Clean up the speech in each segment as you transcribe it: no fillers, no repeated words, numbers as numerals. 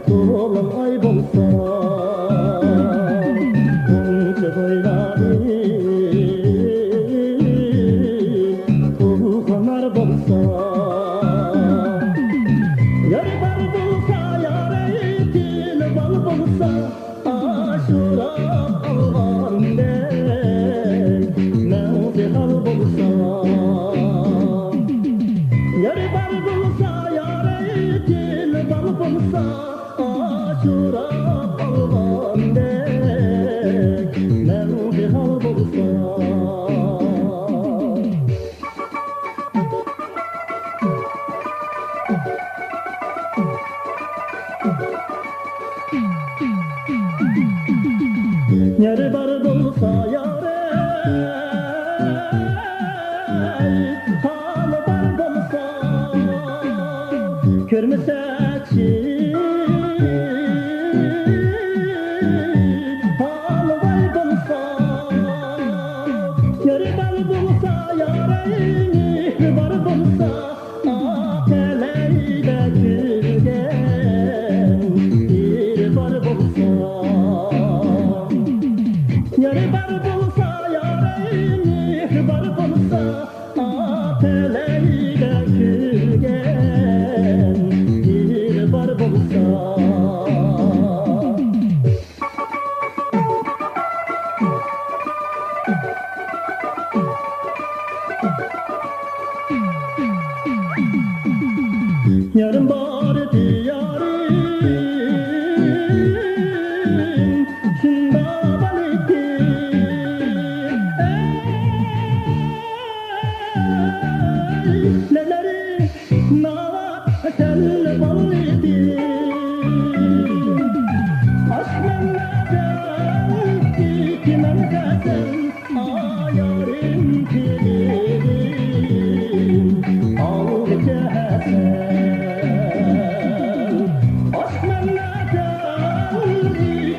to'lin oy bo'lsa uncha bo'ylari hunar bo'lsa yar bar bo'lsa yari tili bal bo'lsa ashura olgandek navbihal bo'lsa yar bar bo'lsa yari tili bal bo'lsa ashura olgandek navbihal bo'lsa yeri bar bo'lsa yare hali bar bo'lsa ko'rmasakchi hali voy bo'lsa yeri bar bo'lsa yare mehri bar bo'lsa aqalayda kulgan yeri bar bo'lsa yari bar bo'lsa yari mehri bar bo'lsa atelayda kulgan yeri bar bo'lsa yarım bar diyarim şunda baliki neleri nava tel baliki aşkmenlerden kimen gazel ayarim kilim al geçesen aşkmenlerden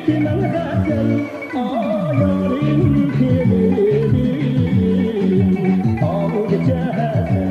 kimen gazel ayarim kilim al geçesen